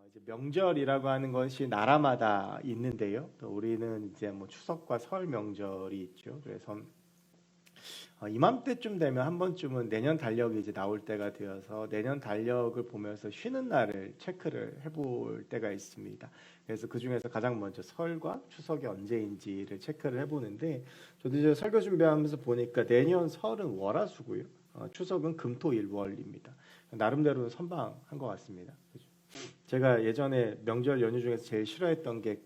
이제 명절이라고 하는 것이 나라마다 있는데요. 또 우리는 이제 뭐 추석과 설 명절이 있죠. 그래서 이맘때쯤 되면 한 번쯤은 내년 달력이 이제 나올 때가 되어서 내년 달력을 보면서 쉬는 날을 체크를 해볼 때가 있습니다. 그래서 그 중에서 가장 먼저 설과 추석이 언제인지를 체크를 해보는데, 저도 이제 설교 준비하면서 보니까 내년 설은 월화수고요. 추석은 금토일월입니다. 나름대로 선방한 것 같습니다. 그죠? 제가 예전에 명절 연휴 중에서 제일 싫어했던 게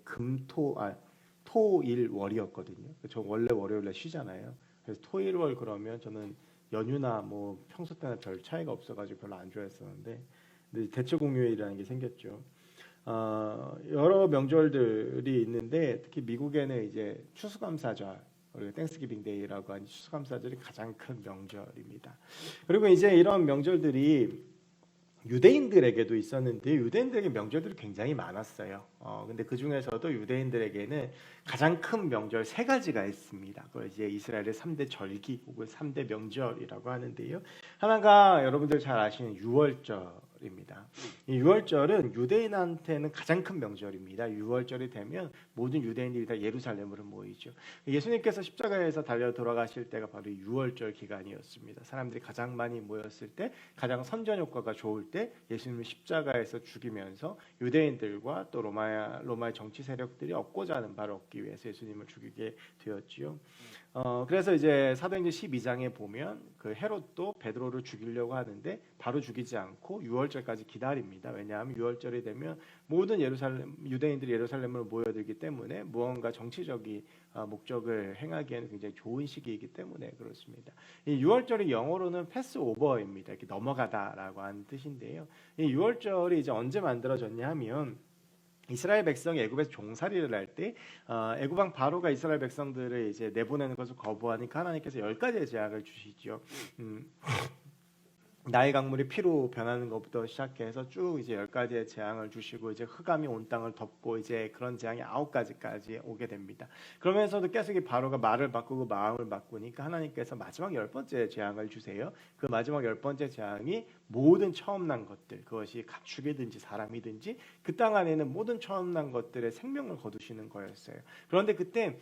토일월이었거든요. 저 원래 월요일에 쉬잖아요. 그래서 토일월 그러면 저는 연휴나 뭐 평소 때나 별 차이가 없어가지고 별로 안 좋아했었는데, 근데 대체공휴일이라는 게 생겼죠. 여러 명절들이 있는데 특히 미국에는 이제 추수감사절, 우리가 땡스기빙 데이라고 하는 추수감사절이 가장 큰 명절입니다. 그리고 이제 이런 명절들이 유대인들에게도 있었는데, 유대인들에게 명절들이 굉장히 많았어요. 근데 그 중에서도 유대인들에게는 가장 큰 명절 세 가지가 있습니다. 그걸 이제 이스라엘의 3대 절기 혹은 3대 명절이라고 하는데요. 하나가 여러분들 잘 아시는 유월절입니다. 이 유월절은 유대인한테는 가장 큰 명절입니다. 유월절이 되면 모든 유대인들이 다 예루살렘으로 모이죠. 예수님께서 십자가에서 달려 돌아가실 때가 바로 유월절 기간이었습니다. 사람들이 가장 많이 모였을 때, 가장 선전 효과가 좋을 때 예수님을 십자가에서 죽이면서 유대인들과 또 로마의 정치 세력들이 얻고자 하는 바를 얻기 위해서 예수님을 죽이게 되었지요. 그래서 이제 사도행전 12장에 보면 그 헤롯도 베드로를 죽이려고 하는데 바로 죽이지 않고 유월절까지 기다립니다. 왜냐하면 유월절이 되면 모든 유대인들이 예루살렘으로 모여들기 때문에 무언가 정치적인 목적을 행하기에는 굉장히 좋은 시기이기 때문에 그렇습니다. 이 유월절이 영어로는 패스오버입니다. 이렇게 넘어가다라고 하는 뜻인데요. 이 유월절이 이제 언제 만들어졌냐 하면, 이스라엘 백성이 애굽에서 종살이를 할 때 애굽 왕 바로가 이스라엘 백성들을 이제 내보내는 것을 거부하니까 하나님께서 10가지의 재앙을 주시죠. 나의 강물이 피로 변하는 것부터 시작해서 쭉 이제 10가지의 재앙을 주시고, 이제 흑암이 온 땅을 덮고 이제 그런 재앙이 9가지까지 오게 됩니다. 그러면서도 계속 이 바로가 말을 바꾸고 마음을 바꾸니까 하나님께서 마지막 10번째 재앙을 주세요. 그 마지막 10번째 재앙이 모든 처음 난 것들, 그것이 가축이든지 사람이든지 그 땅 안에는 모든 처음 난 것들의 생명을 거두시는 거였어요. 그런데 그때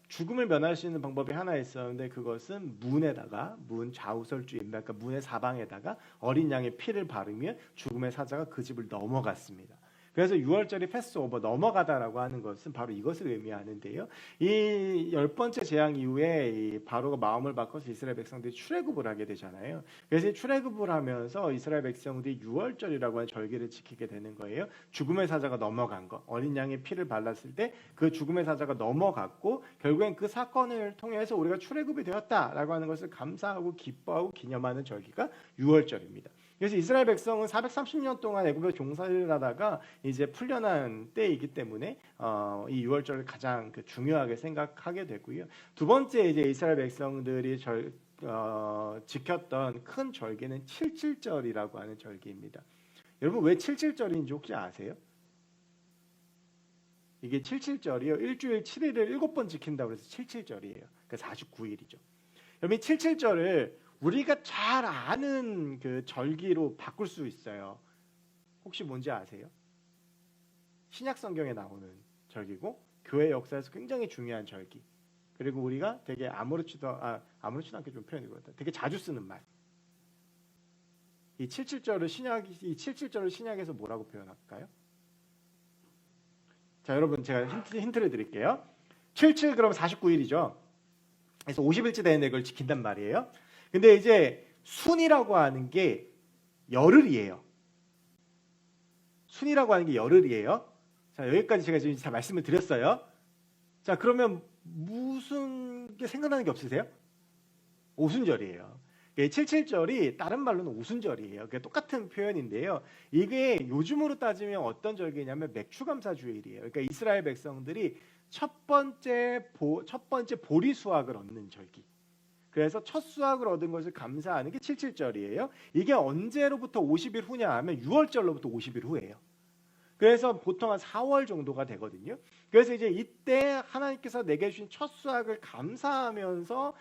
죽음을 면할 수 있는 방법이 하나 있었는데, 그것은 문 좌우설주입니다. 그러니까 문의 사방에다가 어린 양의 피를 바르면 죽음의 사자가 그 집을 넘어갔습니다. 그래서 6월절이 패스오버, 넘어가다라고 하는 것은 바로 이것을 의미하는데요. 이 10번째 재앙 이후에 이 바로가 마음을 바꿔서 이스라엘 백성들이 출애굽을 하게 되잖아요. 그래서 출애굽을 하면서 이스라엘 백성들이 6월절이라고 하는 절기를 지키게 되는 거예요. 죽음의 사자가 넘어간 것, 어린 양의 피를 발랐을 때 그 죽음의 사자가 넘어갔고, 결국엔 그 사건을 통해서 우리가 출애굽이 되었다라고 하는 것을 감사하고 기뻐하고 기념하는 절기가 6월절입니다. 그래서 이스라엘 백성은 430년 동안 애굽에 종살이를 하다가 이제 풀려난 때이기 때문에 이 6월절을 가장 중요하게 생각하게 되고요. 두 번째, 이제 이스라엘 백성들이 지켰던 큰 절기는 77절이라고 하는 절기입니다. 여러분, 왜 77절인지 혹시 아세요? 이게 77절이요. 일주일 7일을 7번 지킨다고 해서 77절이에요. 그러니까 49일이죠. 여러분, 77절을 우리가 잘 아는 그 절기로 바꿀 수 있어요. 혹시 뭔지 아세요? 신약 성경에 나오는 절기고, 교회 역사에서 굉장히 중요한 절기. 그리고 우리가 되게 아무렇지도 않게 좀 표현이 그렇다. 되게 자주 쓰는 말. 이 77절을 신약에서 뭐라고 표현할까요? 자, 여러분, 제가 힌트를 드릴게요. 77 그러면 49일이죠. 그래서 50일째 되는 걸 지킨단 말이에요. 근데 이제 순이라고 하는 게 열흘이에요. 순이라고 하는 게 열흘이에요. 자, 여기까지 제가 지금 다 말씀을 드렸어요. 자, 그러면 무슨 게 생각나는 게 없으세요? 오순절이에요. 77절이 다른 말로는 오순절이에요. 그게 똑같은 표현인데요. 이게 요즘으로 따지면 어떤 절기냐면 맥추감사주일이에요. 그러니까 이스라엘 백성들이 첫 번째 보리 수확을 얻는 절기. 그래서 첫 수확을 얻은 것을 감사하는 게 77절이에요. 이게 언제로부터 50일 후냐 하면 6월절로부터 50일 후예요. 그래서 보통 한 4월 정도가 되거든요. 그래서 이제 이때 하나님께서 내게 주신 첫 수확을 감사하면서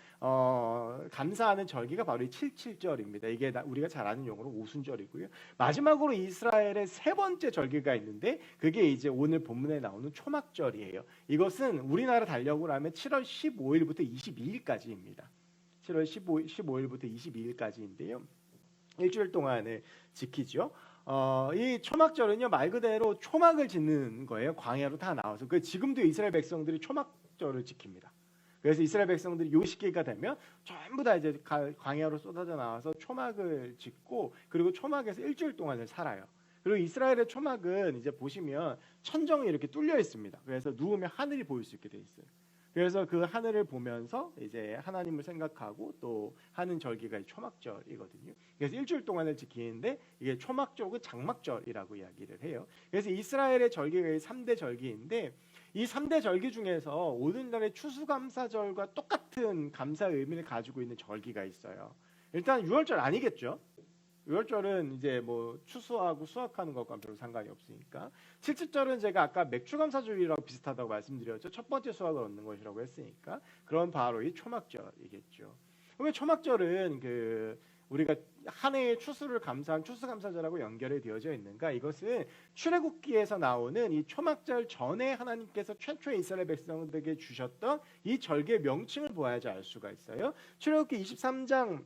감사하는 절기가 바로 이 77절입니다. 이게 우리가 잘 아는 용어로 오순절이고요. 마지막으로 이스라엘의 세 번째 절기가 있는데 그게 이제 오늘 본문에 나오는 초막절이에요. 이것은 우리나라 달력으로 하면 7월 15일부터 22일까지입니다. 7월 15일부터 22일까지인데요. 일주일 동안을 지키죠. 이 초막절은요 말 그대로 초막을 짓는 거예요. 광야로 다 나와서. 그 지금도 이스라엘 백성들이 초막절을 지킵니다. 그래서 이스라엘 백성들이 요 시기가 되면 전부 다 이제 광야로 쏟아져 나와서 초막을 짓고 그리고 초막에서 일주일 동안을 살아요. 그리고 이스라엘의 초막은 이제 보시면 천정이 이렇게 뚫려 있습니다. 그래서 누우면 하늘이 보일 수 있게 돼 있어요. 그래서 그 하늘을 보면서 이제 하나님을 생각하고 또 하는 절기가 이 초막절이거든요. 그래서 일주일 동안을 지키는데 이게 초막절 혹은 장막절이라고 이야기를 해요. 그래서 이스라엘의 절기가 3대 절기인데 이 3대 절기 중에서 오늘날의 추수감사절과 똑같은 감사 의미를 가지고 있는 절기가 있어요. 일단 유월절 아니겠죠? 유월절은 이제 뭐 추수하고 수확하는 것과 별로 상관이 없으니까. 칠칠절은 제가 아까 맥주감사주일이라고 비슷하다고 말씀드렸죠. 첫 번째 수확을 얻는 것이라고 했으니까. 그럼 바로 이 초막절이겠죠. 그러면 초막절은 우리가 한 해의 추수를 감사한 추수감사절하고 연결이 되어져 있는가? 이것은 출애굽기에서 나오는 이 초막절 전에 하나님께서 최초의 이스라엘 백성들에게 주셨던 이 절기의 명칭을 보아야지 알 수가 있어요. 출애굽기 23장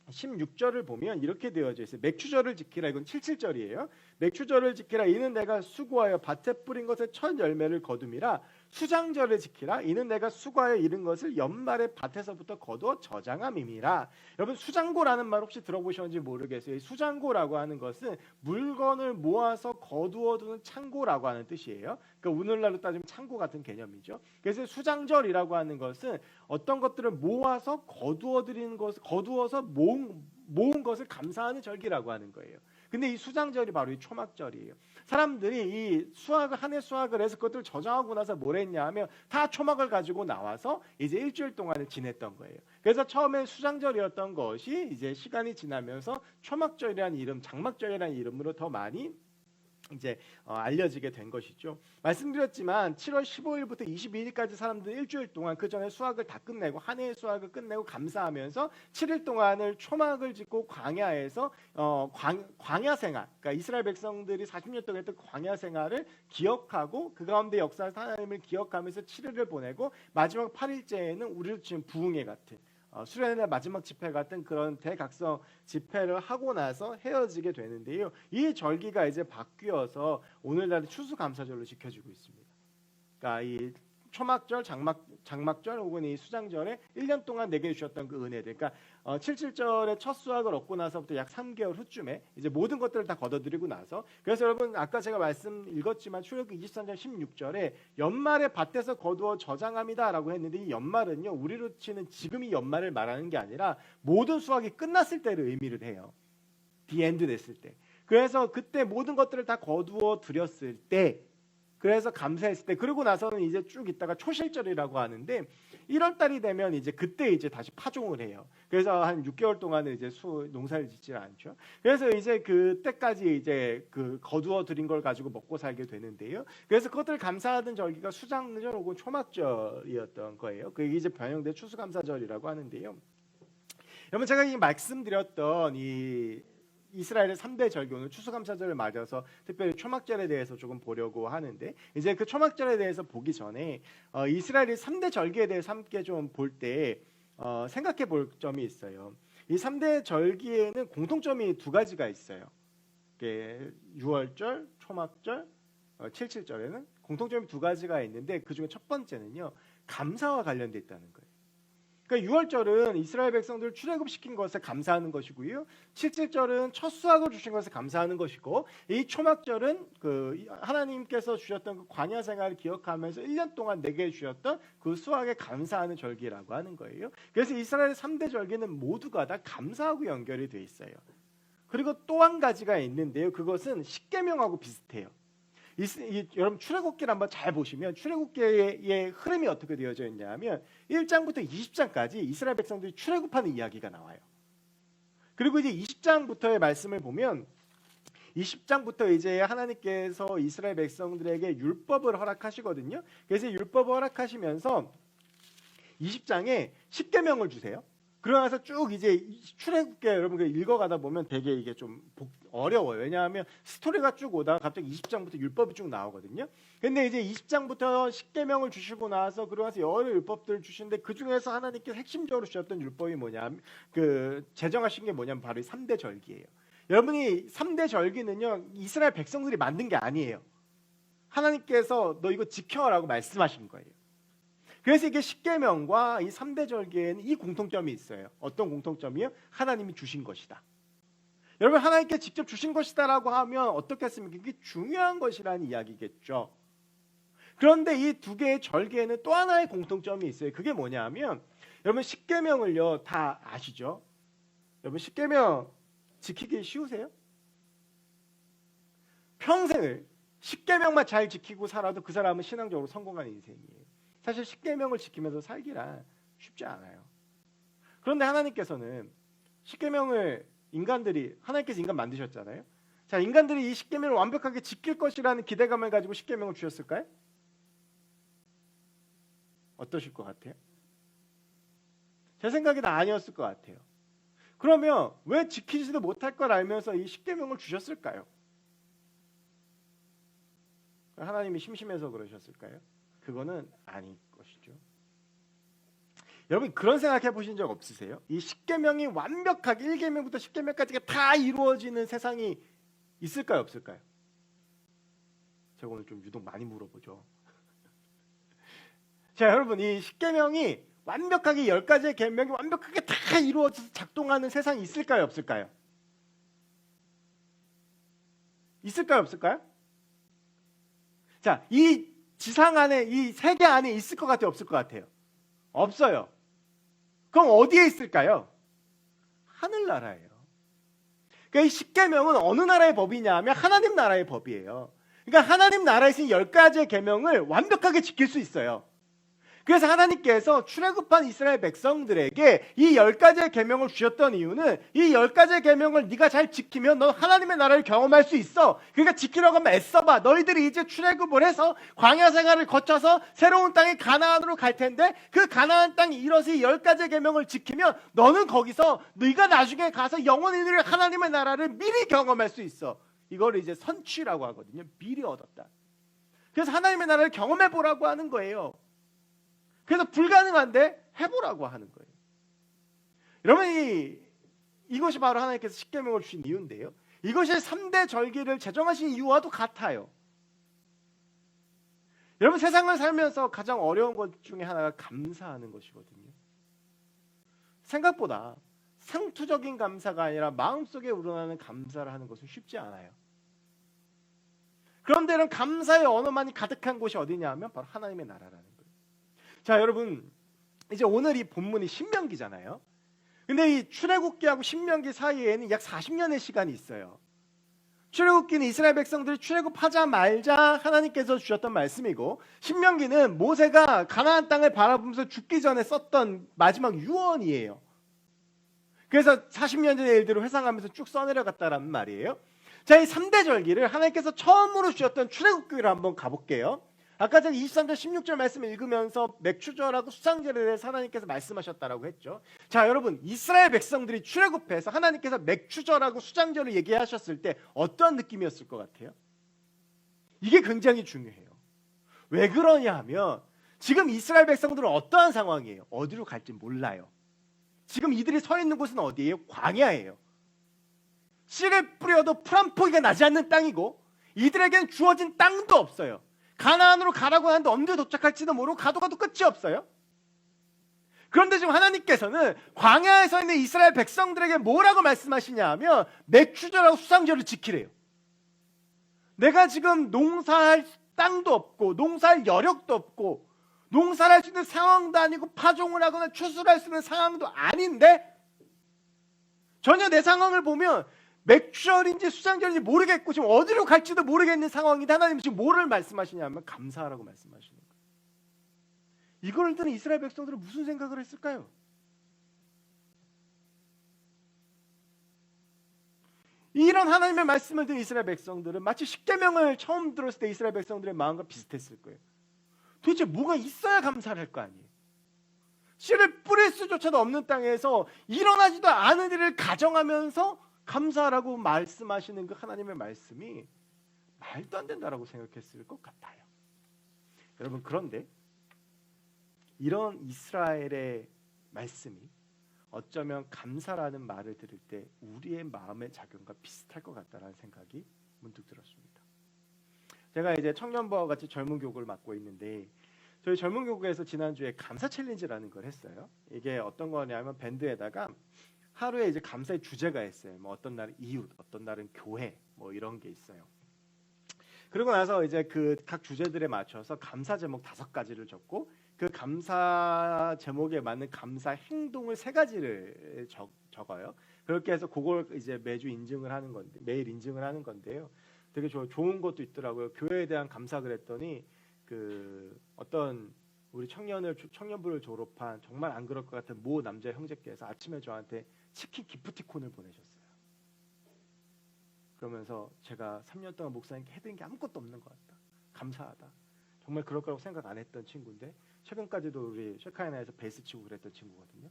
16절을 보면 이렇게 되어져 있어요. 맥추절을 지키라. 이건 77절이에요. 맥추절을 지키라. 이는 내가 수고하여 밭에 뿌린 것의 첫 열매를 거둠이라. 수장절을 지키라. 이는 내가 수고하여 이른 것을 연말에 밭에서부터 거두어 저장함이니라. 여러분 수장고라는 말 혹시 들어보셨는지 모르겠어요. 수장고라고 하는 것은 물건을 모아서 거두어 두는 창고라고 하는 뜻이에요. 그러니까 오늘날로 따지면 창고 같은 개념이죠. 그래서 수장절이라고 하는 것은 어떤 것들을 모아서 거두어서 모은 것을 감사하는 절기라고 하는 거예요. 근데 이 수장절이 바로 이 초막절이에요. 사람들이 이 한 해 수확을 해서 그것들을 저장하고 나서 뭘 했냐 하면 다 초막을 가지고 나와서 이제 일주일 동안을 지냈던 거예요. 그래서 처음에 수장절이었던 것이 이제 시간이 지나면서 초막절이라는 이름, 장막절이라는 이름으로 더 많이 이제 알려지게 된 것이죠. 말씀드렸지만 7월 15일부터 22일까지 사람들은 일주일 동안 그 전에 수확을 다 끝내고 한 해의 수확을 끝내고 감사하면서 7일 동안을 초막을 짓고 광야에서 광야 생활, 그러니까 이스라엘 백성들이 40년 동안 했던 광야 생활을 기억하고 그 가운데 역사의 하나님을 기억하면서 7일을 보내고 마지막 8일째에는 우리로 치면 부흥회 같은 수련의 마지막 집회 같은 그런 대각성 집회를 하고 나서 헤어지게 되는데요. 이 절기가 이제 바뀌어서 오늘날의 추수감사절로 지켜지고 있습니다. 그러니까 이 초막절, 장막절 혹은 이 수장절에 1년 동안 내게 주셨던 그 은혜들. 그러니까 77절에 첫 수확을 얻고 나서부터 약 3개월 후쯤에 이제 모든 것들을 다 거둬들이고 나서 그래서 여러분 아까 제가 말씀 읽었지만 출애굽기 23장 16절에 연말에 밭에서 거두어 저장합니다라고 했는데 이 연말은요 우리로 치는 지금이 연말을 말하는 게 아니라 모든 수확이 끝났을 때를 의미를 해요. The end 됐을 때. 그래서 그때 모든 것들을 다 거두어 들였을 때 그래서 감사했을 때 그러고 나서는 이제 쭉 있다가 초실절이라고 하는데 1월 달이 되면 이제 그때 이제 다시 파종을 해요. 그래서 한 6개월 동안은 이제 농사를 짓지 않죠. 그래서 이제 그때까지 이제 그 거두어 들인 걸 가지고 먹고 살게 되는데요. 그래서 그것들 감사하던 절기가 수장절 혹은 초막절이었던 거예요. 그게 이제 변형된 추수감사절이라고 하는데요. 여러분 제가 이 말씀드렸던 이 이스라엘의 3대 절기 오늘 추수감사절을 맞아서 특별히 초막절에 대해서 조금 보려고 하는데 이제 그 초막절에 대해서 보기 전에 이스라엘의 3대 절기에 대해서 함께 좀 볼 때 생각해 볼 점이 있어요. 이 3대 절기에는 공통점이 두 가지가 있어요. 유월절, 초막절, 칠칠절에는 공통점이 두 가지가 있는데 그중에 첫 번째는요. 감사와 관련돼 있다는 거예요. 그러니까 유월절은 이스라엘 백성들 출애굽시킨 것에 감사하는 것이고요. 칠칠절은 첫 수확을 주신 것에 감사하는 것이고 이 초막절은 그 하나님께서 주셨던 그 광야 생활을 기억하면서 1년 동안 내게 주셨던 그 수확에 감사하는 절기라고 하는 거예요. 그래서 이스라엘의 3대 절기는 모두가 다 감사하고 연결이 돼 있어요. 그리고 또 한 가지가 있는데요. 그것은 십계명하고 비슷해요. 여러분 출애굽기를 한번 잘 보시면 출애굽기의 흐름이 어떻게 되어져 있냐면 1장부터 20장까지 이스라엘 백성들이 출애굽하는 이야기가 나와요. 그리고 이제 20장부터의 말씀을 보면 20장부터 이제 하나님께서 이스라엘 백성들에게 율법을 허락하시거든요. 그래서 율법을 허락하시면서 20장에 10계명을 주세요. 그러면서 쭉 이제 출애굽기 여러분 읽어가다 보면 되게 이게 좀 어려워요. 왜냐하면 스토리가 쭉 오다가 갑자기 20장부터 율법이 쭉 나오거든요. 근데 이제 20장부터 10계명을 주시고 나서 그러면서 여러 율법들을 주시는데 그 중에서 하나님께서 핵심적으로 주셨던 율법이 뭐냐면 제정하신 게 뭐냐면 바로 3대 절기예요. 여러분이 3대 절기는요 이스라엘 백성들이 만든 게 아니에요. 하나님께서 너 이거 지켜라고 말씀하신 거예요. 그래서 이게 10계명과 이 3대 절기에는 이 공통점이 있어요. 어떤 공통점이요? 하나님이 주신 것이다. 여러분 하나님께 직접 주신 것이다라고 하면 어떻겠습니까? 이게 중요한 것이라는 이야기겠죠. 그런데 이 두 개의 절기에는 또 하나의 공통점이 있어요. 그게 뭐냐면 여러분 10계명을요 다 아시죠? 여러분 10계명 지키기 쉬우세요? 평생을 10계명만 잘 지키고 살아도 그 사람은 신앙적으로 성공한 인생이에요. 사실 10계명을 지키면서 살기란 쉽지 않아요. 그런데 하나님께서는 10계명을 하나님께서 인간 만드셨잖아요. 자, 인간들이 이 10계명을 완벽하게 지킬 것이라는 기대감을 가지고 10계명을 주셨을까요? 어떠실 것 같아요? 제 생각에는 아니었을 것 같아요. 그러면 왜 지키지도 못할 걸 알면서 이 10계명을 주셨을까요? 하나님이 심심해서 그러셨을까요? 그거는 아닐 것이죠. 여러분 그런 생각해 보신 적 없으세요? 이 10계명이 완벽하게 1계명부터 10계명까지가 다 이루어지는 세상이 있을까요? 없을까요? 제가 오늘 좀 유독 많이 물어보죠. 자, 여러분 이 10계명이 완벽하게 10가지의 계명이 완벽하게 다 이루어져서 작동하는 세상이 있을까요? 없을까요? 있을까요? 없을까요? 자, 이 지상 안에 이 세계 안에 있을 것 같아요? 없을 것 같아요? 없어요. 그럼 어디에 있을까요? 하늘나라예요. 그러니까 이 10계명은 어느 나라의 법이냐 하면 하나님 나라의 법이에요. 그러니까 하나님 나라에 있는 10가지의 계명을 완벽하게 지킬 수 있어요. 그래서 하나님께서 출애굽한 이스라엘 백성들에게 이 10가지의 계명을 주셨던 이유는 이 10가지의 계명을 네가 잘 지키면 너 하나님의 나라를 경험할 수 있어. 그러니까 지키려고 하면 애써봐. 너희들이 이제 출애굽을 해서 광야 생활을 거쳐서 새로운 땅인 가나안으로 갈 텐데 그 가나안 땅이 이뤄서 이 10가지의 계명을 지키면 너는 거기서 네가 나중에 가서 영원히 누릴 하나님의 나라를 미리 경험할 수 있어. 이걸 이제 선취라고 하거든요. 미리 얻었다. 그래서 하나님의 나라를 경험해 보라고 하는 거예요. 그래서 불가능한데 해보라고 하는 거예요. 여러분 이것이 바로 하나님께서 10계명을 주신 이유인데요. 이것이 3대 절기를 제정하신 이유와도 같아요. 여러분 세상을 살면서 가장 어려운 것 중에 하나가 감사하는 것이거든요. 생각보다 상투적인 감사가 아니라 마음속에 우러나는 감사를 하는 것은 쉽지 않아요. 그런데 이런 감사의 언어만이 가득한 곳이 어디냐 하면 바로 하나님의 나라라는 거예요. 자, 여러분 이제 오늘 이 본문이 신명기잖아요. 근데 이 출애굽기하고 신명기 사이에는 약 40년의 시간이 있어요. 출애굽기는 이스라엘 백성들이 출애굽하자마자 하나님께서 주셨던 말씀이고, 신명기는 모세가 가나안 땅을 바라보면서 죽기 전에 썼던 마지막 유언이에요. 그래서 40년 전의 일들을 회상하면서 쭉 써내려갔다라는 말이에요. 자, 이 3대 절기를 하나님께서 처음으로 주셨던 출애굽기를 한번 가볼게요. 아까 제가 23절 16절 말씀을 읽으면서 맥추절하고 수상절에 대해서 하나님께서 말씀하셨다라고 했죠. 자, 여러분 이스라엘 백성들이 출애굽해서 하나님께서 맥추절하고 수장절을 얘기하셨을 때 어떤 느낌이었을 것 같아요? 이게 굉장히 중요해요. 왜 그러냐 하면 지금 이스라엘 백성들은 어떠한 상황이에요? 어디로 갈지 몰라요. 지금 이들이 서 있는 곳은 어디예요? 광야예요. 씨를 뿌려도 풀 한 포기가 나지 않는 땅이고 이들에게는 주어진 땅도 없어요. 가나안으로 가라고 하는데 언제 도착할지도 모르고 가도 끝이 없어요. 그런데 지금 하나님께서는 광야에 서 있는 이스라엘 백성들에게 뭐라고 말씀하시냐 하면 맥추절하고 수상절을 지키래요. 내가 지금 농사할 땅도 없고 농사할 여력도 없고 농사를 할 수 있는 상황도 아니고 파종을 하거나 추수를 할 수 있는 상황도 아닌데 전혀 내 상황을 보면 맥추절인지 수장절인지 모르겠고 지금 어디로 갈지도 모르겠는 상황인데 하나님은 지금 뭐를 말씀하시냐면 감사하라고 말씀하시는 거예요. 이걸 듣는 이스라엘 백성들은 무슨 생각을 했을까요? 이런 하나님의 말씀을 들은 이스라엘 백성들은 마치 십계명을 처음 들었을 때 이스라엘 백성들의 마음과 비슷했을 거예요. 도대체 뭐가 있어야 감사를 할 거 아니에요. 씨를 뿌릴 수조차도 없는 땅에서 일어나지도 않은 일을 가정하면서 감사하라고 말씀하시는 그 하나님의 말씀이 말도 안 된다라고 생각했을 것 같아요. 여러분, 그런데 이런 이스라엘의 말씀이 어쩌면 감사라는 말을 들을 때 우리의 마음의 작용과 비슷할 것 같다라는 생각이 문득 들었습니다. 제가 이제 청년부와 같이 젊은 교구를 맡고 있는데 저희 젊은 교구에서 지난주에 감사 챌린지라는 걸 했어요. 이게 어떤 거냐면 밴드에다가 하루에 이제 감사의 주제가 있어요. 뭐 어떤 날은 이웃, 어떤 날은 교회, 뭐 이런 게 있어요. 그러고 나서 이제 그 각 주제들에 맞춰서 감사 제목 5가지를 적고 그 감사 제목에 맞는 감사 행동을 3가지를 적어요. 그렇게 해서 그걸 이제 매주 인증을 하는 건데, 매일 인증을 하는 건데요. 되게 좋은 것도 있더라고요. 교회에 대한 감사 그랬더니 그 어떤 우리 청년부를 졸업한 정말 안 그럴 것 같은 모 남자 형제께서 아침에 저한테 치킨 기프티콘을 보내셨어요. 그러면서 제가 3년 동안 목사님께 해드린 게 아무것도 없는 것 같다. 감사하다. 정말 그럴 거라고 생각 안 했던 친구인데 최근까지도 우리 쉐카이나에서 베이스 치고 그랬던 친구거든요.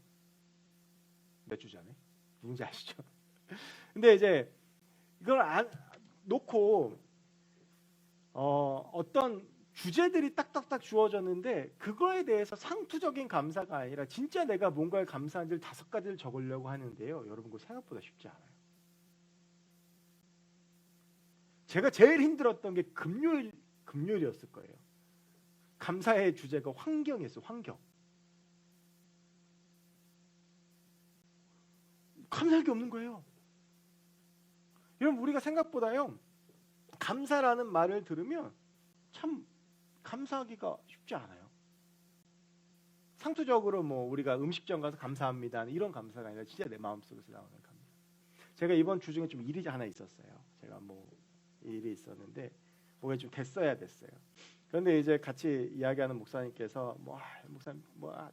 몇 주 전에. 누군지 아시죠? 근데 이제 이걸 놓고 어떤 주제들이 딱딱딱 주어졌는데 그거에 대해서 상투적인 감사가 아니라 진짜 내가 뭔가에 감사한지를 5가지를 적으려고 하는데요. 여러분 그거 생각보다 쉽지 않아요. 제가 제일 힘들었던 게 금요일이었을 거예요. 감사의 주제가 환경이었어요. 환경. 감사할 게 없는 거예요. 여러분 우리가 생각보다요. 감사라는 말을 들으면 참 감사하기가 쉽지 않아요. 상투적으로 뭐 우리가 음식점 가서 감사합니다 이런 감사가 아니라 진짜 내 마음속에서 나오는 감사. 제가 이번 주 중에 좀 일이 하나 있었어요. 제가 뭐 일이 있었는데 그게 좀 됐어야 됐어요. 그런데 이제 같이 이야기하는 목사님께서 목사님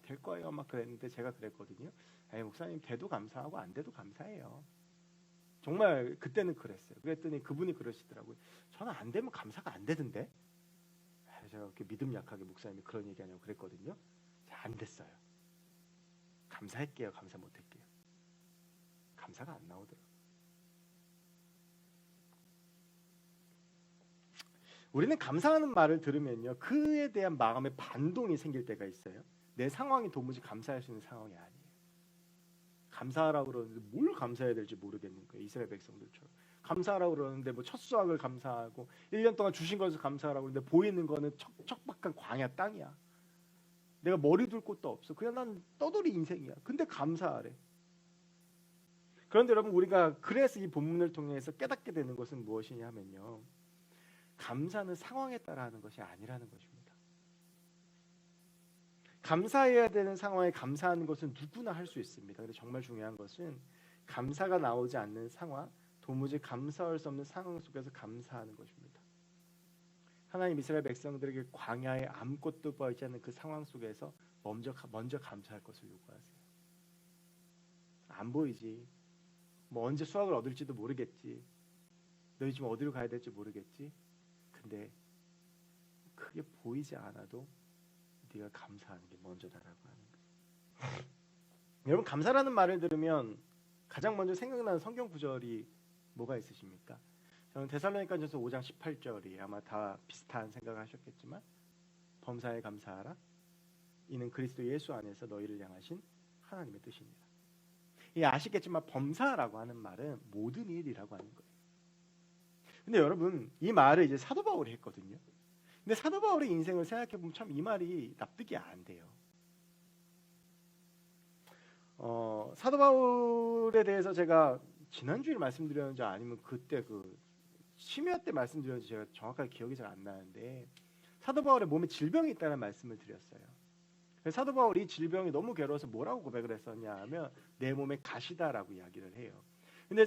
될 거예요 막 그랬는데 제가 그랬거든요. 목사님 돼도 감사하고 안 돼도 감사해요. 정말 그때는 그랬어요. 그랬더니 그분이 그러시더라고요. 저는 안 되면 감사가 안 되던데. 제가 그렇게 믿음 약하게 목사님이 그런 얘기하냐고 그랬거든요. 안 됐어요. 감사할게요. 감사 못할게요. 감사가 안 나오더라고요. 우리는 감사하는 말을 들으면요. 그에 대한 마음의 반동이 생길 때가 있어요. 내 상황이 도무지 감사할 수 있는 상황이 아니에요. 감사하라고 그러는데 뭘 감사해야 될지 모르겠는 거예요. 이스라엘 백성들처럼. 감사하라고 그러는데 뭐 첫 수확을 감사하고 1년 동안 주신 것을 감사하라고 그러는데 보이는 거는 척박한 광야 땅이야. 내가 머리 둘 곳도 없어. 그냥 난 떠돌이 인생이야. 근데 감사하래. 그런데 여러분 우리가 그래서 이 본문을 통해서 깨닫게 되는 것은 무엇이냐 하면요. 감사는 상황에 따라 하는 것이 아니라는 것입니다. 감사해야 되는 상황에 감사하는 것은 누구나 할 수 있습니다. 그런데 정말 중요한 것은 감사가 나오지 않는 상황, 도무지 감사할 수 없는 상황 속에서 감사하는 것입니다. 하나님 이스라엘 백성들에게 광야에 아무것도 보이지 않는 그 상황 속에서 먼저 감사할 것을 요구하세요. 안 보이지. 뭐 언제 수확을 얻을지도 모르겠지. 너희 지금 어디로 가야 될지 모르겠지. 근데 크게 보이지 않아도 네가 감사하는 게 먼저다라고 하는 거예요. 여러분 감사라는 말을 들으면 가장 먼저 생각나는 성경 구절이 뭐가 있으십니까? 저는 데살로니가전서 5장 18절이 아마 다 비슷한 생각을 하셨겠지만 범사에 감사하라. 이는 그리스도 예수 안에서 너희를 향하신 하나님의 뜻입니다. 아시겠지만 범사라고 하는 말은 모든 일이라고 하는 거예요. 근데 여러분 이 말을 이제 사도 바울이 했거든요. 근데 사도 바울의 인생을 생각해 보면 참 이 말이 납득이 안 돼요. 사도 바울에 대해서 제가 지난주에 말씀드렸는지 아니면 그때 그 심야 때 말씀드렸는지 제가 정확하게 기억이 잘 안 나는데 사도 바울의 몸에 질병이 있다는 말씀을 드렸어요. 그래서 사도 바울이 질병이 너무 괴로워서 뭐라고 고백을 했었냐 하면 내 몸에 가시다라고 이야기를 해요. 근데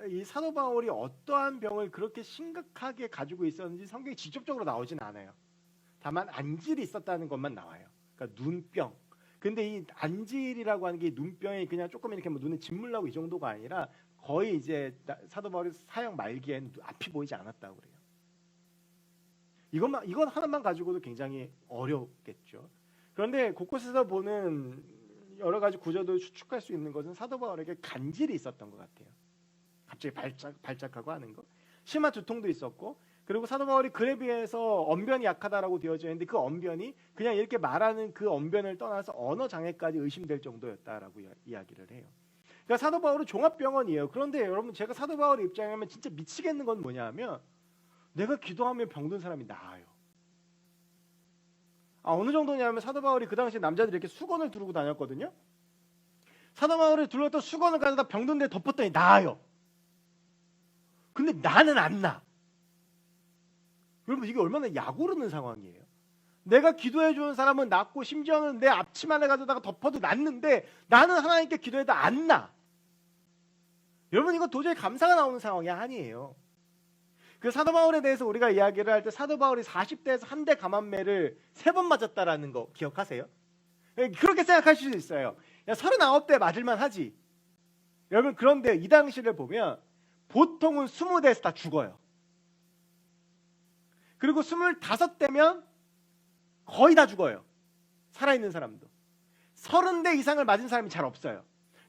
이 사도 바울이 어떠한 병을 그렇게 심각하게 가지고 있었는지 성경이 직접적으로 나오진 않아요. 다만 안질이 있었다는 것만 나와요. 그러니까 눈병. 근데 이 안질이라고 하는 게 눈병이 그냥 조금 이렇게 뭐 눈에 진물 나고 이 정도가 아니라 거의 이제 사도 바울이 사역 말기엔 앞이 보이지 않았다고 그래요. 이건 하나만 가지고도 굉장히 어렵겠죠. 그런데 곳곳에서 보는 여러 가지 구조도 추측할 수 있는 것은 사도 바울에게 간질이 있었던 것 같아요. 갑자기 발작하고 하는 거, 심한 두통도 있었고, 그리고 사도 바울이 글에 비해서 언변이 약하다라고 되어져 있는데 그 언변이 그냥 이렇게 말하는 그 언변을 떠나서 언어 장애까지 의심될 정도였다라고 이야기를 해요. 그러니까 사도 바울은 종합병원이에요. 그런데 여러분, 제가 사도 바울의 입장에 하면 진짜 미치겠는 건 뭐냐면, 내가 기도하면 병든 사람이 나아요. 어느 정도냐면 사도 바울이 그 당시에 남자들이 이렇게 수건을 두르고 다녔거든요. 사도 바울이 둘렀던 수건을 가져다 병든 데 덮었더니 나아요. 근데 나는 안 나. 여러분, 이게 얼마나 약 오르는 상황이에요. 내가 기도해 주는 사람은 낫고 심지어는 내 앞치마를 가져다가 덮어도 낫는데 나는 하나님께 기도해도 안 나. 여러분, 이거 도저히 감사가 나오는 상황이 아니에요. 그 사도 바울에 대해서 우리가 이야기를 할 때 사도 바울이 40대에서 한 대 감한매를 3번 맞았다라는 거 기억하세요? 그렇게 생각하실 수 있어요. 야, 39대 맞을만 하지. 여러분, 그런데 이 당시를 보면 보통은 20대에서 다 죽어요. 그리고 25대면 거의 다 죽어요. 살아있는 사람도. 30대 이상을 맞은 사람이 잘 없어요.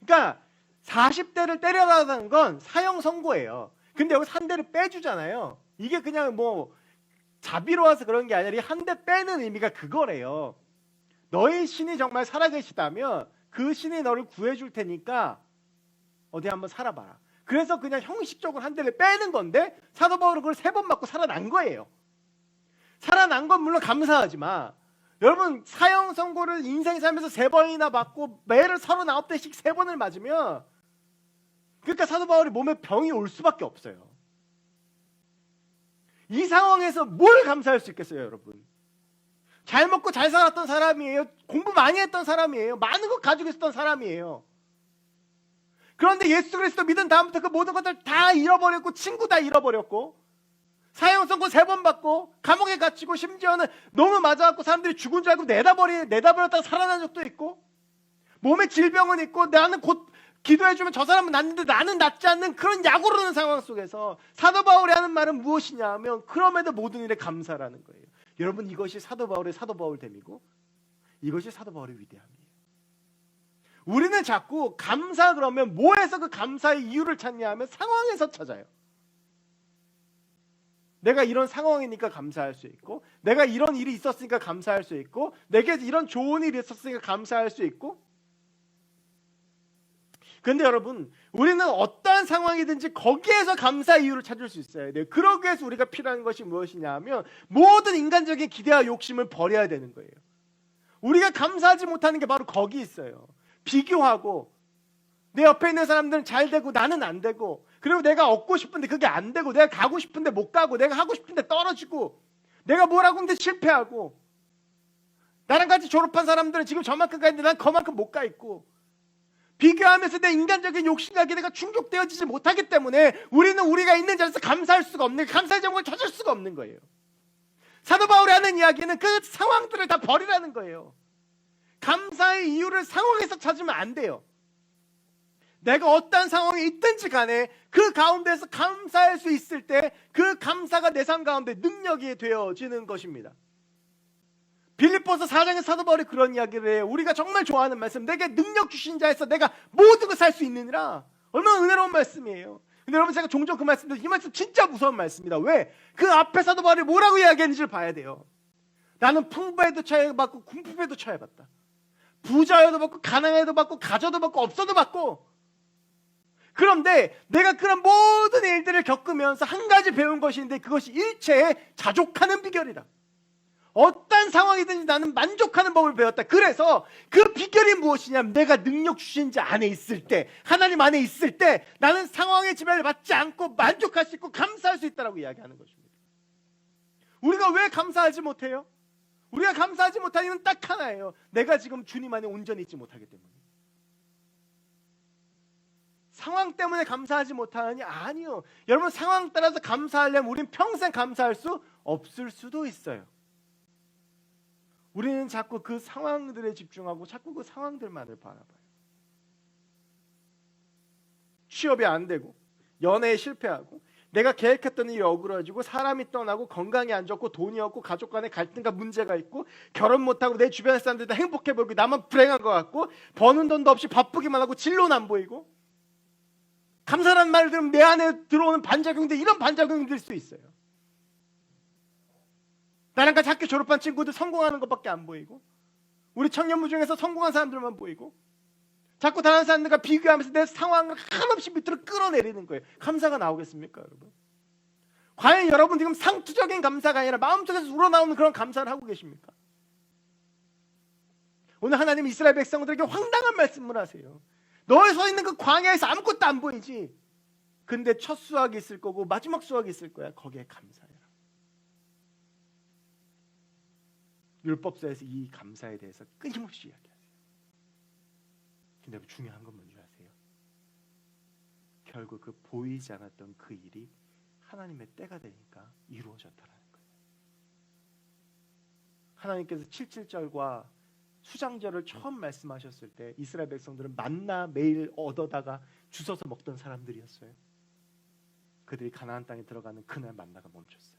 그러니까 40대를 때려라는 건 사형 선고예요. 근데 여기서 한 대를 빼주잖아요. 이게 그냥 뭐 자비로워서 그런 게 아니라 한 대 빼는 의미가 그거래요. 너의 신이 정말 살아계시다면 그 신이 너를 구해줄 테니까 어디 한번 살아봐라. 그래서 그냥 형식적으로 한 대를 빼는 건데 사도 바울은 그걸 3번 맞고 살아난 거예요. 살아난 건 물론 감사하지만, 여러분, 사형 선고를 인생 살면서 3번이나 받고 매를 39대씩 3번을 맞으면, 그러니까 사도 바울이 몸에 병이 올 수밖에 없어요. 이 상황에서 뭘 감사할 수 있겠어요, 여러분? 잘 먹고 잘 살았던 사람이에요. 공부 많이 했던 사람이에요. 많은 것 가지고 있었던 사람이에요. 그런데 예수 그리스도 믿은 다음부터 그 모든 것들 다 잃어버렸고, 친구 다 잃어버렸고, 사형 선고 3번 받고 감옥에 갇히고, 심지어는 너무 맞아갖고 사람들이 죽은 줄 알고 내다버렸다가 살아난 적도 있고, 몸에 질병은 있고, 나는 곧 기도해주면 저 사람은 낫는데 나는 낫지 않는 그런 약 오르는 상황 속에서 사도 바울이 하는 말은 무엇이냐 하면, 그럼에도 모든 일에 감사라는 거예요. 여러분, 이것이 사도 바울의 사도 바울됨이고 이것이 사도 바울의 위대함이에요. 우리는 자꾸 감사 그러면 뭐에서 그 감사의 이유를 찾냐 하면 상황에서 찾아요. 내가 이런 상황이니까 감사할 수 있고, 내가 이런 일이 있었으니까 감사할 수 있고, 내게 이런 좋은 일이 있었으니까 감사할 수 있고. 그런데 여러분, 우리는 어떠한 상황이든지 거기에서 감사의 이유를 찾을 수 있어야 돼요. 그러기 위해서 우리가 필요한 것이 무엇이냐 하면 모든 인간적인 기대와 욕심을 버려야 되는 거예요. 우리가 감사하지 못하는 게 바로 거기 있어요. 비교하고, 내 옆에 있는 사람들은 잘 되고 나는 안 되고, 그리고 내가 얻고 싶은데 그게 안 되고, 내가 가고 싶은데 못 가고, 내가 하고 싶은데 떨어지고, 내가 뭘 하고 있는데 실패하고, 나랑 같이 졸업한 사람들은 지금 저만큼 가 있는데 난 그만큼 못 가 있고, 비교하면서 내 인간적인 욕심과 기대가 충족되어지지 못하기 때문에 우리는 우리가 있는 자리에서 감사할 수가 없는, 감사의 제목을 찾을 수가 없는 거예요. 사도 바울이 하는 이야기는 그 상황들을 다 버리라는 거예요. 감사의 이유를 상황에서 찾으면 안 돼요. 내가 어떤 상황에 있든지 간에 그 가운데서 감사할 수 있을 때 그 감사가 내 삶 가운데 능력이 되어지는 것입니다. 빌립보서 4장의 사도 바울이 그런 이야기를 해요. 우리가 정말 좋아하는 말씀, 내게 능력 주신 자에서 내가 모든 것을 할 수 있느니라. 얼마나 은혜로운 말씀이에요. 근데 여러분, 제가 종종 그 말씀드리는데 이 말씀 진짜 무서운 말씀입니다. 왜? 그 앞에 사도 바울이 뭐라고 이야기했는지를 봐야 돼요. 나는 풍부에도 처해봤고 궁핍에도 처해봤다. 부자여도 받고 가난해도 받고 가져도 받고 없어도 받고. 그런데 내가 그런 모든 일들을 겪으면서 한 가지 배운 것이 있는데, 그것이 일체에 자족하는 비결이다. 어떤 상황이든지 나는 만족하는 법을 배웠다. 그래서 그 비결이 무엇이냐면, 내가 능력 주신 자 안에 있을 때, 하나님 안에 있을 때 나는 상황의 지배를 받지 않고 만족할 수 있고 감사할 수 있다라고 이야기하는 것입니다. 우리가 왜 감사하지 못해요? 우리가 감사하지 못하는 이유는 딱 하나예요. 내가 지금 주님 안에 온전히 있지 못하기 때문에. 상황 때문에 감사하지 못하느니? 아니요. 여러분, 상황 따라서 감사하려면 우리는 평생 감사할 수 없을 수도 있어요. 우리는 자꾸 그 상황들에 집중하고 자꾸 그 상황들만을 바라봐요. 취업이 안 되고 연애에 실패하고 내가 계획했던 일이 어그러지고 사람이 떠나고 건강이 안 좋고 돈이 없고 가족 간에 갈등과 문제가 있고 결혼 못하고 내 주변 사람들 다 행복해 보이고 나만 불행한 것 같고 버는 돈도 없이 바쁘기만 하고 진로는 안 보이고 감사라는 말을 들으면 내 안에 들어오는 반작용들 이런 반작용이 들 수 있어요. 나랑 같이 학교 졸업한 친구들 성공하는 것밖에 안 보이고 우리 청년부 중에서 성공한 사람들만 보이고 자꾸 다른 사람들과 비교하면서 내 상황을 한없이 밑으로 끌어내리는 거예요. 감사가 나오겠습니까, 여러분? 과연 여러분 지금 상투적인 감사가 아니라 마음속에서 우러나오는 그런 감사를 하고 계십니까? 오늘 하나님 이스라엘 백성들에게 황당한 말씀을 하세요. 너에 서 있는 그 광야에서 아무것도 안 보이지. 근데 첫 수확이 있을 거고 마지막 수확이 있을 거야. 거기에 감사해라. 율법서에서 이 감사에 대해서 끊임없이 이야기하세요. 근데 중요한 건 뭔지 아세요? 결국 그 보이지 않았던 그 일이 하나님의 때가 되니까 이루어졌다는 거예요. 하나님께서 77절과 수장절을 처음 말씀하셨을 때 이스라엘 백성들은 만나 매일 얻어다가 주워서 먹던 사람들이었어요. 그들이 가나안 땅에 들어가는 그날 만나가 멈췄어요.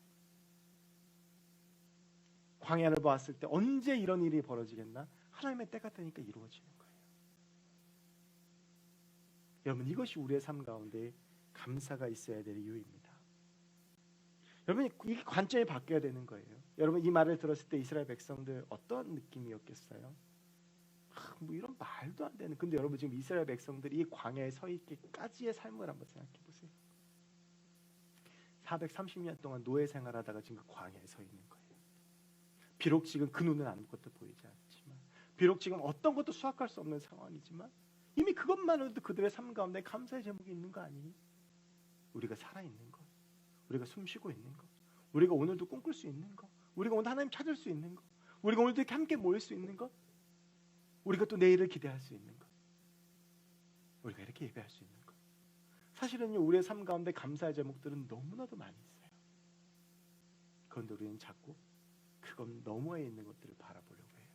광야를 보았을 때 언제 이런 일이 벌어지겠나? 하나님의 때가 되니까 이루어지는 거예요. 여러분 이것이 우리의 삶 가운데 감사가 있어야 될 이유입니다. 여러분 이 관점이 바뀌어야 되는 거예요. 여러분 이 말을 들었을 때 이스라엘 백성들 어떤 느낌이었겠어요? 뭐 이런 말도 안 되는. 근데 여러분 지금 이스라엘 백성들이 이 광야에 서 있기까지의 삶을 한번 생각해 보세요. 430년 동안 노예 생활하다가 지금 그 광야에 서 있는 거예요. 비록 지금 그 눈은 아무것도 보이지 않지만, 비록 지금 어떤 것도 수확할 수 없는 상황이지만 이미 그것만으로도 그들의 삶 가운데 감사의 제목이 있는 거 아니에요? 우리가 살아있는 것, 우리가 숨쉬고 있는 것, 우리가 오늘도 꿈꿀 수 있는 것, 우리가 오늘 하나님 찾을 수 있는 것, 우리가 오늘도 이렇게 함께 모일 수 있는 것, 우리가 또 내일을 기대할 수 있는 것, 우리가 이렇게 예배할 수 있는 것. 사실은요 우리의 삶 가운데 감사의 제목들은 너무나도 많이 있어요. 그런데 우리는 자꾸 그건 너머에 있는 것들을 바라보려고 해요.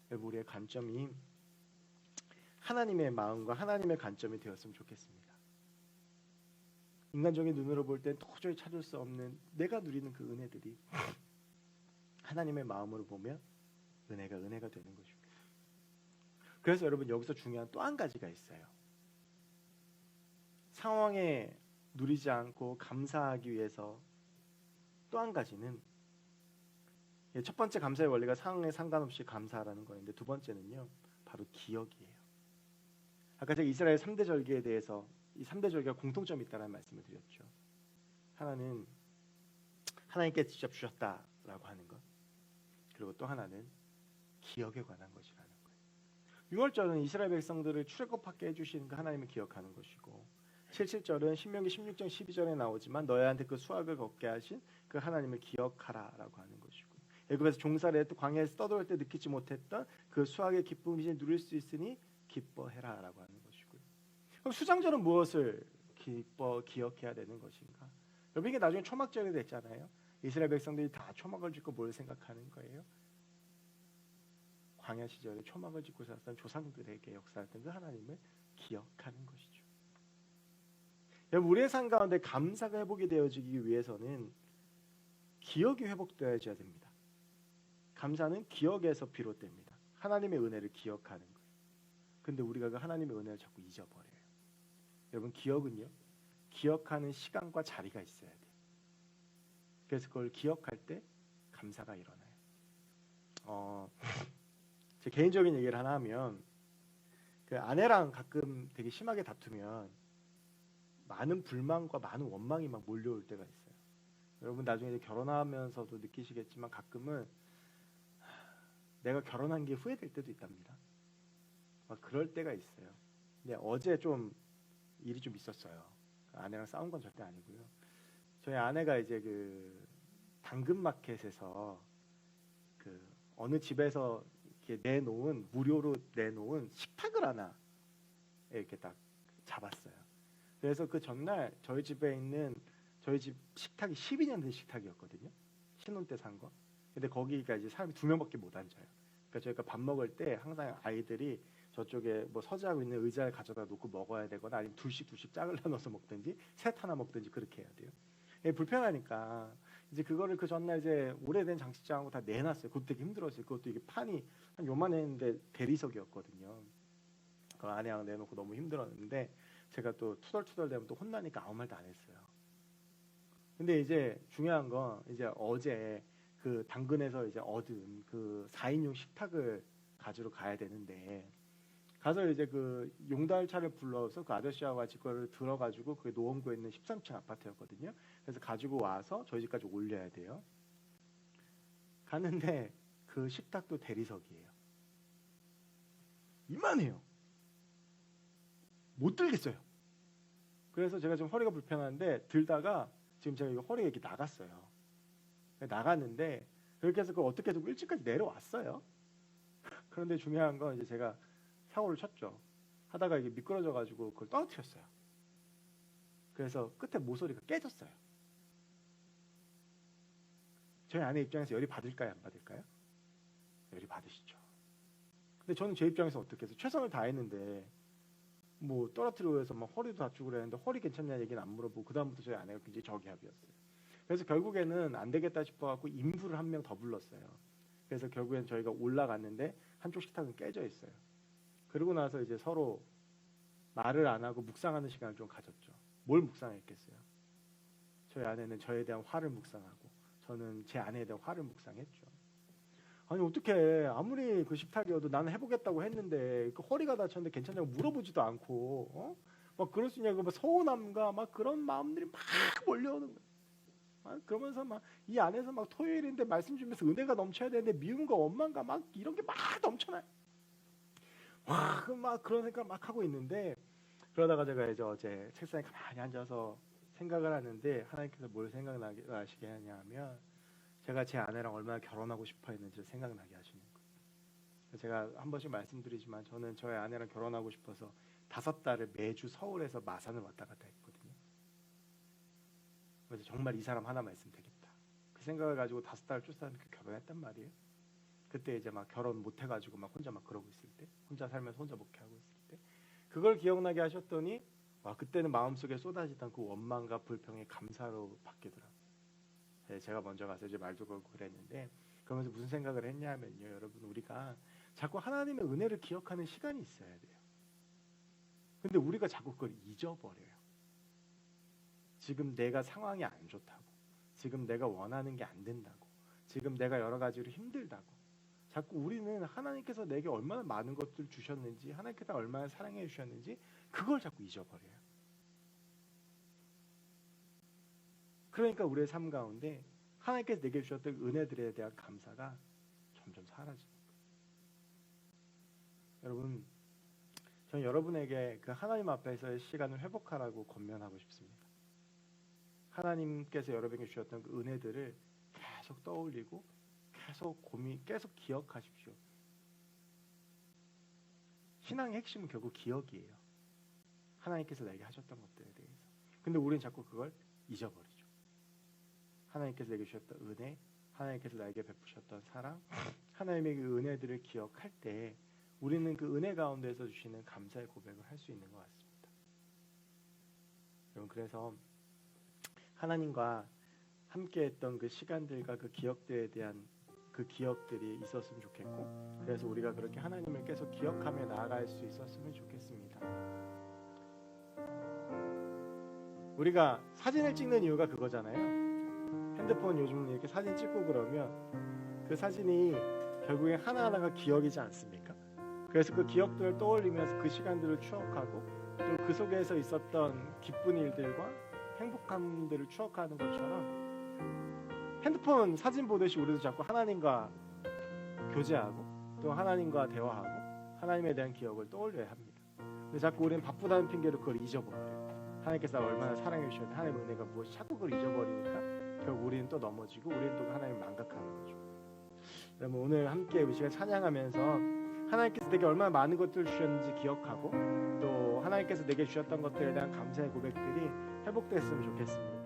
여러분 우리의 관점이 하나님의 마음과 하나님의 관점이 되었으면 좋겠습니다. 인간적인 눈으로 볼 땐 도저히 찾을 수 없는 내가 누리는 그 은혜들이 하나님의 마음으로 보면 은혜가 되는 것입니다. 그래서 여러분 여기서 중요한 또 한 가지가 있어요. 상황에 누리지 않고 감사하기 위해서 또 한 가지는 첫 번째 감사의 원리가 상황에 상관없이 감사하라는 거였는데 두 번째는요 바로 기억이에요. 아까 제가 이스라엘 3대 절기에 대해서 이 3대 절기가 공통점이 있다는 말씀을 드렸죠. 하나는 하나님께 직접 주셨다라고 하는 것, 그리고 또 하나는 기억에 관한 것이라는 거예요. 6월절은 이스라엘 백성들을 출애굽하게 해주신 그 하나님을 기억하는 것이고 77절은 신명기 16장 12절에 나오지만 너희한테 그 수확을 걷게 하신 그 하나님을 기억하라라고 하는 것이고 애굽에서 종살이 했던 광야에서 떠돌 때 느끼지 못했던 그 수확의 기쁨을 이제 누릴 수 있으니 기뻐해라라고 하는 것이고요. 그럼 수장절은 무엇을 기억해야 되는 것인가? 여러분 이게 나중에 초막절이 됐잖아요. 이스라엘 백성들이 다 초막을 짓고 뭘 생각하는 거예요? 광야 시절에 초막을 짓고 살았던 조상들에게 역사했던 그 하나님을 기억하는 것이죠. 여러분 우리의 삶 가운데 감사가 회복이 되어지기 위해서는 기억이 회복되어야 됩니다. 감사는 기억에서 비롯됩니다. 하나님의 은혜를 기억하는 거예요. 근데 우리가 그 하나님의 은혜를 자꾸 잊어버려요. 여러분 기억은요 기억하는 시간과 자리가 있어야 돼요. 그래서 그걸 기억할 때 감사가 일어나요. 제 개인적인 얘기를 하나 하면 그 아내랑 가끔 되게 심하게 다투면 많은 불만과 많은 원망이 막 몰려올 때가 있어요. 여러분 나중에 결혼하면서도 느끼시겠지만 가끔은 내가 결혼한 게 후회될 때도 있답니다. 막 그럴 때가 있어요. 근데 어제 좀 일이 좀 있었어요. 아내랑 싸운 건 절대 아니고요. 저희 아내가 이제 그 당근마켓에서 그 어느 집에서 이렇게 무료로 내놓은 식탁을 하나 이렇게 딱 잡았어요. 그래서 그 전날 저희 집에 있는 저희 집 식탁이 12년 된 식탁이었거든요. 신혼 때 산 거. 근데 거기가 이제 사람이 2명밖에 못 앉아요. 그러니까 저희가 밥 먹을 때 항상 아이들이 저쪽에 뭐 서재하고 있는 의자를 가져다 놓고 먹어야 되거나 아니면 둘씩 짝을 나눠서 먹든지 셋 하나 먹든지 그렇게 해야 돼요. 불편하니까 이제 그거를 그 전날 이제 오래된 장식장하고 다 내놨어요. 그것도 되게 힘들었어요. 그것도 이게 판이 한 요만했는데 대리석이었거든요. 그 안에 내놓고 너무 힘들었는데 제가 또 투덜투덜대면 또 혼나니까 아무 말도 안 했어요. 근데 이제 중요한 건 이제 어제 그 당근에서 이제 얻은 그 4인용 식탁을 가지러 가야 되는데 가서 이제 그 용달차를 불러서 그 아저씨하고 같이 그걸 들어가지고 그게 노원구에 있는 13층 아파트였거든요. 그래서 가지고 와서 저희 집까지 올려야 돼요. 갔는데 그 식탁도 대리석이에요. 이만해요. 못 들겠어요. 그래서 제가 지금 허리가 불편한데 들다가 지금 제가 이거 허리가 이렇게 나갔어요. 나갔는데 그렇게 해서 그걸 어떻게 해서 일찍까지 내려왔어요. 그런데 중요한 건 이제 제가 사고를 쳤죠. 하다가 이게 미끄러져 가지고 그걸 떨어뜨렸어요. 그래서 끝에 모서리가 깨졌어요. 저희 아내 입장에서 열이 받을까요, 안 받을까요? 열이 받으시죠. 근데 저는 제 입장에서 어떻게 해서 최선을 다했는데 뭐 떨어뜨리고 해서 막 허리도 다치고 그랬는데 허리 괜찮냐는 얘기는 안 물어보고 그다음부터 저희 아내가 굉장히 저기압이었어요. 그래서 결국에는 안 되겠다 싶어갖고 인부를 한 명 더 불렀어요. 그래서 결국엔 저희가 올라갔는데 한쪽 식탁은 깨져 있어요. 그러고 나서 이제 서로 말을 안 하고 묵상하는 시간을 좀 가졌죠. 뭘 묵상했겠어요? 저희 아내는 저에 대한 화를 묵상하고 저는 제 아내에 대한 화를 묵상했죠. 아니 어떻게 아무리 그 식탁이어도 나는 해보겠다고 했는데 그 허리가 다쳤는데 괜찮냐고 물어보지도 않고 막 그럴 수 있냐고 막 서운함과 막 그런 마음들이 막 몰려오는 거예요. 그러면서 막 이 안에서 막 토요일인데 말씀 주면서 은혜가 넘쳐야 되는데 미움과 원망과 막 이런 게 막 넘쳐나요. 막 그런 생각 막 하고 있는데 그러다가 제가 이제 어제 책상에 가만히 앉아서 생각을 하는데 하나님께서 뭘 생각나시게 하냐면 제가 제 아내랑 얼마나 결혼하고 싶어 했는지 생각나게 하시는 거예요. 제가 한 번씩 말씀드리지만 저는 저의 아내랑 결혼하고 싶어서 5달을 매주 서울에서 마산을 왔다 갔다 했거든요. 그래서 정말 이 사람 하나만 있으면 되겠다. 그 생각을 가지고 5달을 쫓아다니면서 결혼했단 말이에요. 그때 이제 막 결혼 못 해가지고 막 혼자 막 그러고 있을 때, 혼자 살면서 혼자 목회하고 있을 때, 그걸 기억나게 하셨더니 그때는 마음속에 쏟아지던 그 원망과 불평의 감사로 바뀌더라고요. 제가 먼저 가서 이제 말도 걸고 그랬는데 그러면서 무슨 생각을 했냐면요, 여러분 우리가 자꾸 하나님의 은혜를 기억하는 시간이 있어야 돼요. 근데 우리가 자꾸 그걸 잊어버려요. 지금 내가 상황이 안 좋다고, 지금 내가 원하는 게 안 된다고, 지금 내가 여러 가지로 힘들다고 자꾸 우리는 하나님께서 내게 얼마나 많은 것들 주셨는지, 하나님께서 얼마나 사랑해 주셨는지 그걸 자꾸 잊어버려요. 그러니까 우리의 삶 가운데 하나님께서 내게 주셨던 은혜들에 대한 감사가 점점 사라지는 거예요. 여러분, 저는 여러분에게 그 하나님 앞에서의 시간을 회복하라고 권면하고 싶습니다. 하나님께서 여러분에게 주셨던 그 은혜들을 계속 떠올리고 계속 기억하십시오. 신앙의 핵심은 결국 기억이에요. 하나님께서 나에게 하셨던 것들에 대해서. 근데 우리는 자꾸 그걸 잊어버리죠. 하나님께서 내게 주셨던 은혜, 하나님께서 나에게 베푸셨던 사랑, 하나님의 그 은혜들을 기억할 때 우리는 그 은혜 가운데서 주시는 감사의 고백을 할 수 있는 것 같습니다. 여러분, 그래서 하나님과 함께했던 그 시간들과 그 기억들에 대한 그 기억들이 있었으면 좋겠고, 그래서 우리가 그렇게 하나님을 계속 기억하며 나아갈 수 있었으면 좋겠습니다. 우리가 사진을 찍는 이유가 그거잖아요. 핸드폰 요즘 이렇게 사진 찍고 그러면 그 사진이 결국에 하나하나가 기억이지 않습니까? 그래서 그 기억들을 떠올리면서 그 시간들을 추억하고 또 그 속에서 있었던 기쁜 일들과 행복함들을 추억하는 것처럼 핸드폰 사진 보듯이 우리도 자꾸 하나님과 교제하고 또 하나님과 대화하고 하나님에 대한 기억을 떠올려야 합니다. 근데 자꾸 우리는 바쁘다는 핑계로 그걸 잊어버려요. 하나님께서 얼마나 사랑해 주셨는데 하나님의 은혜가 무엇이 자꾸 그걸 잊어버리니까 결국 우리는 또 넘어지고 우리는 또 하나님을 망각하는 거죠. 여러분, 오늘 함께 우리 시간 찬양하면서 하나님께서 내게 얼마나 많은 것들을 주셨는지 기억하고 또 하나님께서 내게 주셨던 것들에 대한 감사의 고백들이 회복됐으면 좋겠습니다.